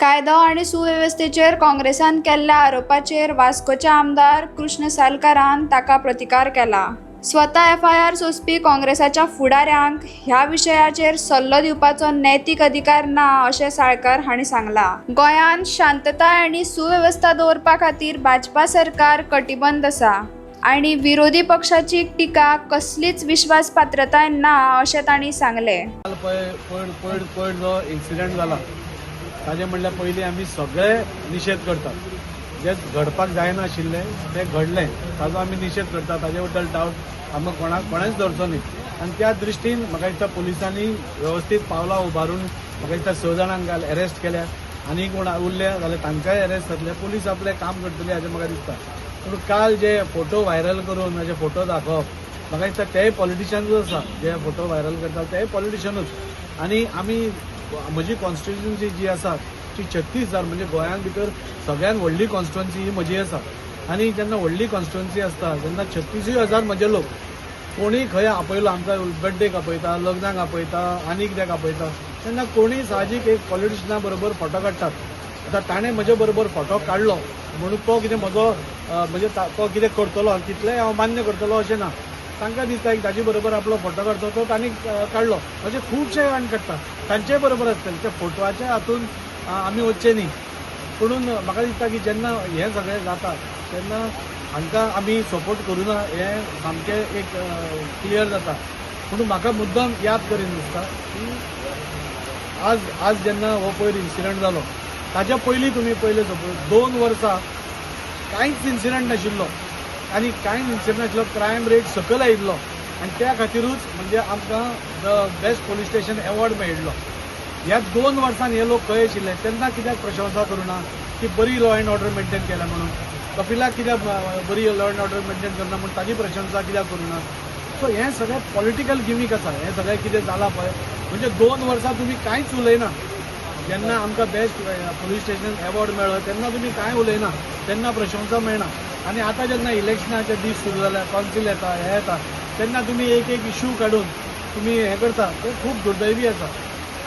कायदो आनी सुवेवस्थेचेर काँग्रेसान केल्ल्या आरोपाचेर वास्कोचे आमदार कृष्ण सालकारान ताका प्रतिकार केला. स्वता एफआयआर सोंसपी काँग्रेसाच्या फुडाऱ्यांक ह्या विशयाचेर सल्लो दिवपाचो नैतीक अधिकार ना अशें साळकार हांणी सांगलां. गोंयांत शांतताय आनी सुवेवस्था दवरपा खातीर भाजपा सरकार कटिबद्ध आसा आनी विरोधी पक्षाची टिका कसलीच विश्वासपात्रताय ना अशें तांणी सांगलें. पयर जो इन्सिडंट जाला ताजे म्हणल्यार पयलीं आमी सगळे निशेध करतात. जे घडपाक जायनाशिल्लें तें घडलें ताजो आमी निशेध करता. ताजे बद्दल डावट आमकां कोणेच धरचो न्ही. आनी त्या दृश्टीन म्हाका दिसता पुलिसांनी वेवस्थीत पावलां उबारून म्हाका दिसता 6 जाणांक अरेस्ट केल्या. आनी कोण उरले जाल्यार तांकांय अरेस्ट जातले. पुलीस आपलें काम करतली हाचें म्हाका दिसता. पूण काल जे फोटो व्हायरल करून जे फोटो दाखोवप म्हाका दिसता तेय पॉलिटिशनूच आसा. जे फोटो व्हायरल करतात तेय पॉलिटिशनूच. आनी आमी म्हजी कॉन्स्टिट्युएन्सी जी आसा ती 36,000 म्हणजे गोंयांत भितर सगळ्यात व्हडली कॉन्स्टिट्युएन्सी ही म्हजी आसा. आनी जेन्ना व्हडली कॉन्स्टिट्युएन्सी आसता जेन्ना 36,000 म्हजे लोक कोणीय खंय आपयलो आमकां बर्थडेक आपयता, लग्नाक आपयता, आनी कित्याक आपयता तेन्ना कोणीय साहजीक एक पॉलिटिशना बरोबर फोटो काडटात. आतां ताणें म्हजे बरोबर फोटो काडलो म्हणून तो कितें म्हजो म्हणजे तो कितें करतलो तितलेंय हांव मान्य करतलो अशें ना. तांकां दिसता की ताजे बरोबर आपलो फोटो काडचो तो तांणी काडलो. अशें खुबशे जाण काडटा तांचे बरोबर आसतले. त्या फोटोवाच्या हातून आमी वचचे न्ही. पुणून म्हाका दिसता की जेन्ना हें सगळें जाता तेन्ना हांकां आमी सपोर्ट करूना हें सामकें एक क्लियर जाता. म्हणून म्हाका मुद्दम याद करीन दिसता की आज जेन्ना हो पयर इन्सिडंट जालो ताच्या पयलीं तुमी पयले सपोज 2 वर्सां कांयच इन्सिडंट नाशिल्लो आनी कांयच इन्सिडंट नाशिल्लो. क्रायम रेट सकयल आयिल्लो आनी त्या खातीरूच म्हणजे आमकां the best police station award मेळिल्लो. ह्या 2 वर्सांनी हे लोक खंय आशिल्ले तेन्ना कित्याक प्रशंसा करूना की बरी लॉ अँड ऑर्डर मेंटेन केल्या म्हणून. कपिलाक कित्याक बरी लॉ अँड ऑर्डर मेंटेन करना म्हणून ताजी प्रशंसा कित्याक करूना. सो हें सगळें पॉलिटिकल गिमीक आसा. हें सगळें कितें जालां पळय म्हणजे 2 वर्सां तुमी कांयच उलयना. जेन्ना आमकां बेस्ट पोलीस स्टेशन एवॉर्ड मेळ्ळो तेन्ना तुमी कांय उलयना, तेन्ना प्रशंसा मेळना. आनी आतां जेन्ना इलेक्शनाचे दीस सुरू जाल्या, कॉन्सिल येता हें येता तेन्ना तुमी एक इश्यू काडून तुमी हें करता तें खूब दुर्दैवी आसा.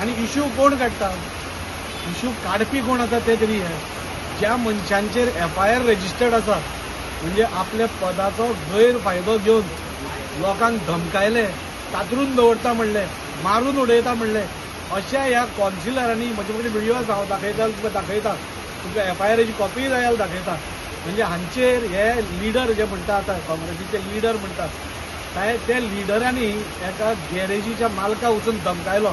आनी इश्यू कोण काडटा? इश्यू काडपी कोण आसा ते तरी हे ज्या मनशांचेर एफआयआर रेजिस्टर्ड आसा म्हणजे आपल्या पदाचो गैरफायदो घेवन लोकांक धमकायले, कातरून दवरता म्हणले, मारून उडयता म्हणले अशा ह्या कॉन्सिलरांनी म्हजे कडेन व्हिडिओ हांव दाखयता तुका दाखयता. तुमकां एफआयआराची कॉपी जाय जाल्यार दाखयता. म्हणजे हांचेर हे लिडर जे म्हणटा आतां काँग्रेसीचे लिडर म्हणटात ते लिडरांनी एका गॅरेजीच्या मालका वचून धमकायलो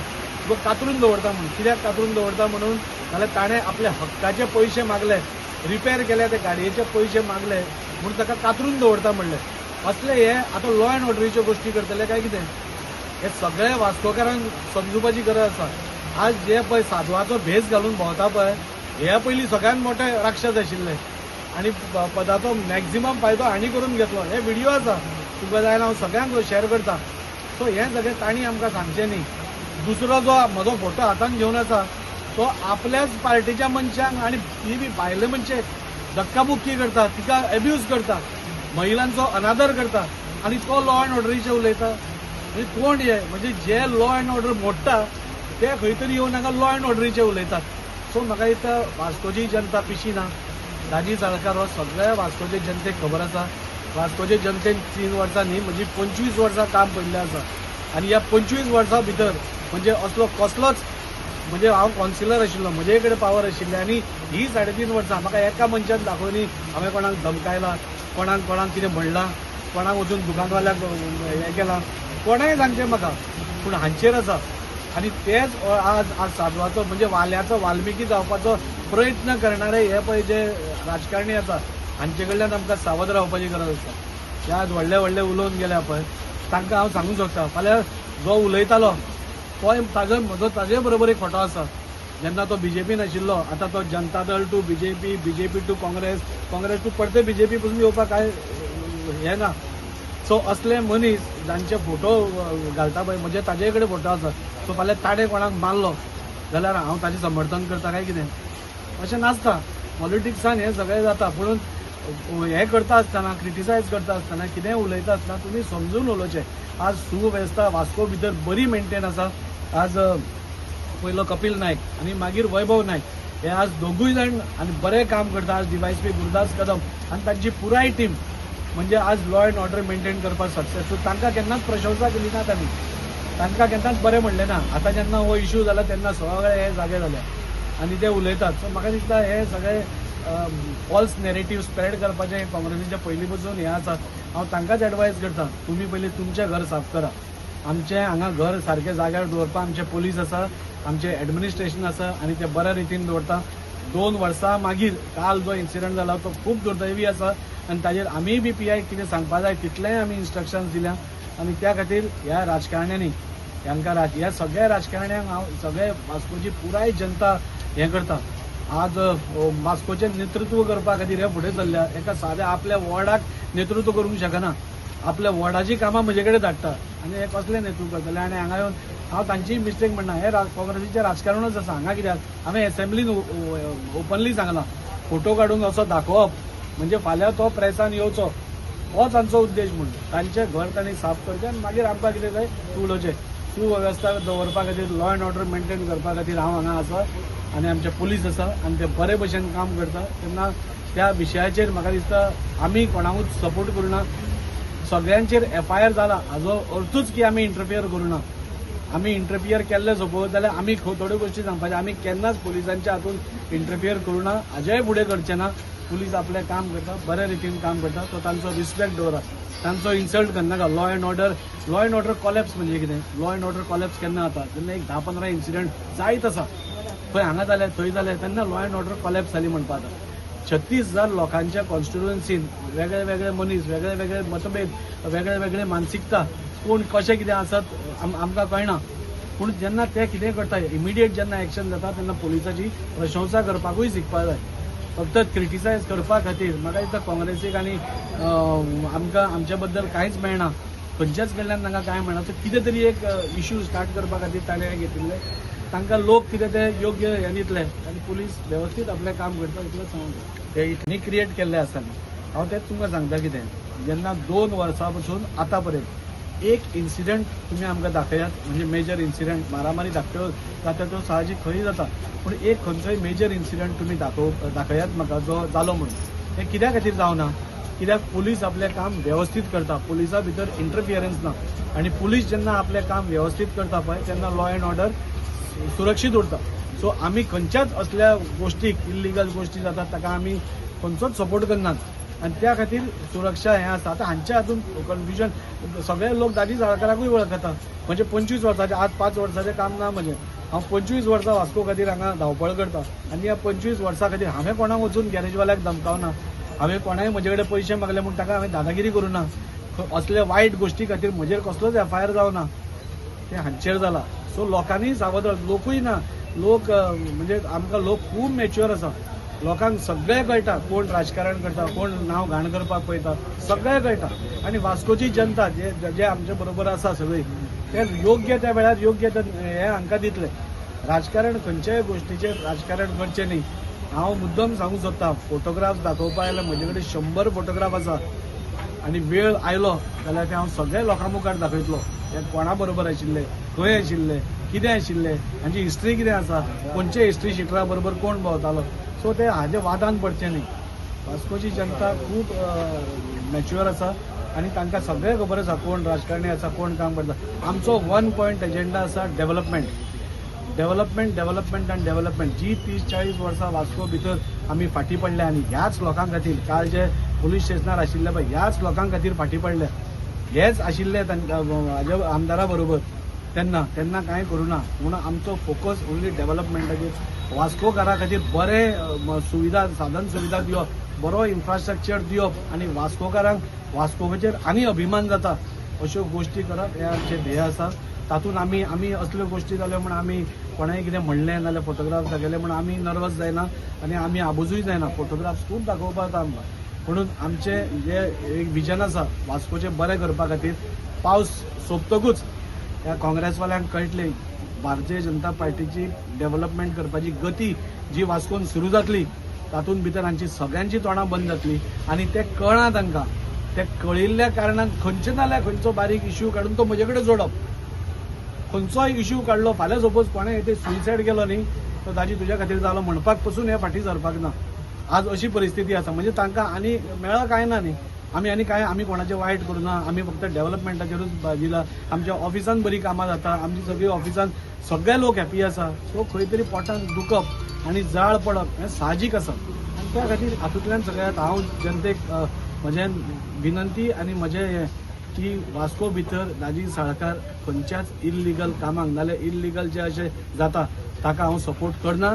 तो कातरून दवरता म्हणून. कित्याक कातरून दवरता म्हणून जाल्यार ताणें आपले हक्काचे पयशे मागले, रिपेर केल्या ते गाडयेचे पयशे मागले म्हणून ताका कातरून दवरता म्हणले. असले हे आतां लॉ अँड ऑर्डरीच्यो गोश्टी करतले काय कितें? हे सगळे वास्कोकारांक समजुपाची गरज आसा. आज जे पळय साधवाचो भेस घालून भोंवता पळय हे पयलीं सगळ्यात मोठे राक्षस आशिल्ले आनी पदाचो मॅक्झिमम फायदो हांणी करून घेतलो. हे व्हिडिओ आसा तुका जाय हांव सगळ्यांक शेअर करता. सो हें सगळें तांणी आमकां सांगचें न्ही. दुसरो जो म्हजो फोटो हातान घेवन आसा तो आपल्याच पार्टीच्या मनशांक आनी ती बी भायले मनशे धक्काबुक्की करता, तिका एब्यूज करता, महिलांचो अनादर करता आनी तो लॉ अँड ऑर्डरीचे उलयता. म्हणजे कोण हे म्हणजे जे लॉ अँड ऑर्डर मोडटा ते खंय तरी येवन हांगा लॉ अँड ऑर्डरीचे उलयतात. सो म्हाका दिसता वास्कोची जनता पिशी ना. राजीव साळकार हो सगळ्या वास्कोचे जनतेक खबर आसा. वास्कोचे जनतेन 3 वर्सां न्ही म्हणजे 25 वर्सां काम पडलें आसा. आनी ह्या 25 वर्सां भितर म्हणजे असलो कसलोच म्हणजे हांव कॉन्सिलर आशिल्लो, म्हजे कडेन पावर आशिल्ली आनी ही 3.5 वर्सां म्हाका एका मनशान दाखोवनी हांवें कोणाक धमकायला, कोणाक कितें म्हणलां, कोणाक वचून दुकानवाल्याक हें केलां, कोणाय सांगचें म्हाका. पूण हांचेर आसा. आनी तेच आज साधवाचो म्हणजे वाल्याचो वाल्मिकी जावपाचो प्रयत्न करणारे हे पळय जे राजकारणी आसा हांचे कडल्यान आमकां सावध रावपाची गरज आसा. ते आज व्हडले उलोवन गेल्या पळय तांकां हांव सांगूंक शकता फाल्यां जो उलयतालो तो ताजे बरोबर एक फोटो आसा. जेन्ना तो बीजेपीन आशिल्लो आतां तो Janata Dal to BJP, BJP to Congress, Congress to परते बीजेपी पासून येवपाक काय हें ना. सो असले मनीस जांचे फोटो घालता पळय म्हणजे ताजे कडेन फोटो आसा. सो फाल्यां ताणें कोणाक मारलो जाल्यार हांव ताजें समर्थन करता काय कितें? अशें नासता. पॉलिटिक्सान हें सगळें जाता. पूण हें करता आसतना क्रिटिसायज करता आसतना कितेंय उलयता आसतना तुमी समजून उलोवचें. आज सुवेवस्था वास्को भितर बरी मेंटेन आसा. आज पयलो कपिल नायक आनी मागीर वैभव नायक हे आज दोगूय जाण आनी बरें काम करता आज डीवायएसपी गुरुदास कदम आनी तांची पुराय टीम म्हणजे आज लॉ अँड ऑर्डर मेंटेन करपाक सक्सेसफूल तांकां केन्नाच प्रशंसा केली ना तांणी तांकां केन्नाच बरें म्हणलें ना आतां जेन्ना हो इश्यू जाला तेन्ना सगळे हे जागे जाले आनी ते उलयतात सो म्हाका दिसता हे सगळे फॉल्स नॅरेटिव्ह स्प्रेड करपाचें काँग्रेसीचे पयलीं पसून हें आसा हांव तांकांच एडवायज करता तुमी पयलीं तुमचें घर साफ करा आमचें हांगा घर सारके जाग्यार दवरपाक आमचे पुलीस आसा आमचें एडमिनिस्ट्रेशन आसा आनी ते बऱ्या रितीन दवरता 2 वर्सां मागीर काल जो इन्सिडंट जाला तो खूब दुर्दैवी आसा आनी ताजेर आमी बी PI कितें सांगपा जाय तितलेंय आमी इन्स्ट्रक्शन्स दिल्या आनी त्या खातीर ह्या राजकारण्यांनी ह्या सगळ्या राजकारण्यांक हांव सगळे वास्कोची पुराय जनता हें करता आज वास्कोचें नेतृत्व करपा खातीर हे फुडें चल्ल्या एका साद्या आपल्या वॉर्डाक नेतृत्व करूंक शकना आपल्या वॉर्डाची कामां म्हजे कडेन धाडटा आनी हे कसलें नेतृत्व करतले आनी हांगा येवन हांव तांची मिस्टेक म्हणना हे काँग्रेसीचें राजकारणूच आसा हांगा कित्याक हांवें एसेंब्लीन ओपनली सांगलां फोटो काडून असो दाखोवप म्हणजे फाल्यां तो प्रेसान येवचो हो तांचो उद्देश म्हणून तांचें घर तांणी साफ करचें आनी मागीर आमकां कितें जाय उलोवचें सुवेवस्था दवरपा खातीर लॉ अँड ऑर्डर मेंटेन करपा खातीर हांव हांगा आसा आनी आमचे पुलीस आसा आनी ते बरे भशेन काम करता तेन्ना त्या विशयाचेर म्हाका दिसता आमी कोणाकूच सपोर्ट करूना सगळ्यांचेर FIR जाला हाजो अर्थूच की आमी इंटरफियर करूना आमी इंटरफियर केल्ले सपोज जाल्यार आमी थोड्यो गोश्टी सांगपाच्यो आमी केन्नाच पुलिसांच्या हातून इंटरफियर करूना हाजेय फुडें करचें ना पुलीस आपलें काम करता बऱ्या रितीन काम करता तो तांचो रिस्पेक्ट दवरा तांचो इन्सल्ट करनाका लॉ अँड ऑर्डर कॉलेप्स म्हणजे कितें लॉ अँड ऑर्डर कॉलेप्स केन्ना जाता जेन्ना एक 10-15 इन्सिडंट जायत आसा खंय हांगा जाले थंय जाले तेन्ना लॉ अँड ऑर्डर कॉलेप्स जाली म्हणपा जाता 36,000 लोकांच्या कॉन्स्टिट्युएन्सीन वेगळे वेगळे मनीस वेगळे वेगळे मतभेद वेगळे वेगळे मानसिकता कोण कशें कितें आसत आमकां कळना पूण जेन्ना ते कितें करता इमिडिएट जेन्ना एक्शन जाता तेन्ना पुलिसाची प्रशंसा करपाकूय शिकपाक जाय फक्त क्रिटिसायज करपा खातीर म्हाका दिसता काँग्रेसीक आनी आमकां आमचे बद्दल कांयच मेळना खंयच्याच कडल्यान तांकां कांय मेळना सो कितें तरी एक इश्यू स्टार्ट करपा खातीर ताणें हें घेतिल्लें तांकां लोक कितें ते योग्य हें दितले आनी पुलीस वेवस्थीत आपलें काम करता इतलें सांगूंक ते इतनी क्रिएट केल्लें आसा न्ही हांव तेंच तुमकां सांगता कितें जेन्ना 2 वर्सां पसून आतां पर्यंत एक इन्सिडंट तुमी आमकां दाखयात म्हणजे मेजर इन्सिडंट मारामारी धाकट्यो जाता त्यो साहजीक खंय जाता पूण एक खंयचोय मेजर इन्सिडंट तुमी दाखयात म्हाका जो जालो म्हणून हें कित्या खातीर जावना कित्याक पुलीस आपलें काम वेवस्थीत करता पुलिसा भितर इंटरफियरन्स ना आनी पुलीस जेन्ना आपलें काम वेवस्थीत करता पळय तेन्ना लॉ अँड ऑर्डर सुरक्षीत उरता सो आमी खंयच्याच असल्या गोश्टीक इल्लिगल गोश्टी जातात ताका आमी खंयचोच सपोर्ट करनात आनी त्या खातीर सुरक्षा हें आसा आतां हांच्या हातून कन्फ्युजन सगळे लोक दाजी साळकाराकूय वळखता म्हणजे 25 वर्सांचे आज 5 वर्सांचें काम ना म्हणजे हांव 25 वर्सां वास्को खातीर हांगा धांवपळ करता आनी ह्या 25 वर्सां खातीर हांवें कोणाक वचून गॅरेजवाल्याक धमकावना हांवें कोणाय म्हजे कडेन पयशे मागले म्हूण ताका हांवें दादागिरी करूना असले वायट गोश्टी खातीर म्हजेर कसलोच FIR जावना ते हांचेर जाला सो लोकांनी सावध लोकूय ना लोक म्हणजे आमकां लोक खूब मॅच्युअर आसा लोकांक सगळें कळटा कोण राजकारण करता कोण नांव घाण करपाक पळयता सगळें कळटा आनी वास्कोची जनता जे आमचे बरोबर आसा सगळीं ते योग्य त्या वेळार योग्य हें हांकां दितले राजकारण खंयच्याय गोश्टीचेर राजकारण करचें न्ही हांव मुद्दम सांगूंक सोदतां फोटोग्राफ्स दाखोवपा आयले म्हजे कडेन 100 फोटोग्राफ आसा आनी वेळ आयलो जाल्यार ते हांव सगळे लोकां मुखार दाखयतलो ते कोणा बरोबर आशिल्ले खंय आशिल्ले कितें आशिल्लें हांची हिस्ट्री कितें आसा खंयचे हिस्ट्री शिटरा बरोबर कोण भोंवतालो सो ते हाजे वादान पडचें न्ही वास्कोची जनता खूब मॅच्युअर आसा आनी तांकां सगळें खबर आसा कोण राजकारणी आसा कोण काम करता आमचो 1 पॉयंट एजेंडा आसा डेव्हलपमेंट आनी डेव्हलपमेंट जी 30-40 वर्सां वास्को भितर आमी फाटीं पडल्या आनी ह्याच लोकां खातीर काल जे पुलीस स्टेशनार आशिल्ले पळय ह्याच लोकां खातीर फाटीं पडल्या हेच आशिल्ले हाजे आमदारा बरोबर तेन्ना कांय करूना म्हूण आमचो फोकस ओन्ली डेव्हलपमेंटाचेर वास्कोकारा खातीर बरे सुविधा साधन सुविधा दिवप बरो इन्फ्रास्ट्रक्चर दिवप आनी वास्कोकारांक वास्कोचेर आनी अभिमान जाता अश्यो गोश्टी करप हें आमचें ध्येय आसा तातूंत आमी असल्यो गोश्टी जाल्यो म्हण आमी कोणाय कितें म्हणलें नाल्यार फोटोग्राफ दाखयले म्हण आमी नर्वस जायना आनी आमी आबूजूय जायना फोटोग्राफ्स खूब दाखोवपा जाता आमकां म्हणून आमचें जे एक विजन आसा वास्कोचें बरें करपा खातीर पावस सोंपतकूच ह्या काँग्रेसवाल्यांक कळटली भारतीय जनता पार्टीची डेव्हलपमेंट करपाची गती जी वास्कोन सुरू जातली तातूंत भितर हांची सगळ्यांची तोंडां बंद जातली आनी ते कळना तांकां ते कळिल्ल्या कारणान खंयचे नाल्यार खंयचो बारीक इश्यू काडून तो म्हजे कडेन जोडप खंयचोय इश्यू काडलो फाल्यां सपोज कोणें येते सुसायड केलो न्ही तर ताजी तुज्या खातीर जालो म्हणपाक पसून हे फाटीं सरपाक ना. आज अशी परिस्थिती आसा म्हणजे तांकां आनी मेळ्ळा काय ना न्ही. आमी कोणाचें वायट करूना, आमी फक्त डेव्हलपमेंटाचेरूच दिला. आमच्या ऑफिसान बरी कामां जाता, आमची सगळी ऑफिसान सगळे लोक हॅपी आसा. सो खंय तरी पोटान दुखप आनी जाळ पडप हें साहजीक आसा. आनी त्या खातीर हातूंतल्यान सगळ्यात हांव जनतेक म्हजें विनंती आनी म्हजें हें की वास्को भितर दाजी साळकार खंयच्याच इल्लिगल कामाक नाल्यार इल्लिगल जे अशें जाता ताका हांव सपोर्ट करना.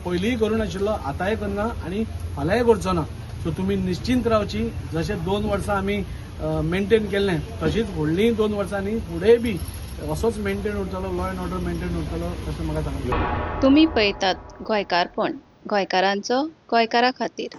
पयलींय करूं नाशिल्लो, आतांय करना आनी फाल्यांय करचो ना. सो तुमी निश्चिंत रावची. जशें 2 वर्सां आमी मेंटेन केल्लें तशीच फुडलीं 2 वर्सांनी फुडेंय बी असोच मेंटेन उरतलो, लॉ एंड ऑर्डर मेंटेन उरतलो अशें म्हाका सांगलें. तुम्ही पळयतात गोंयकारपण, गोंयकारांचो गोंयकारा खातीर.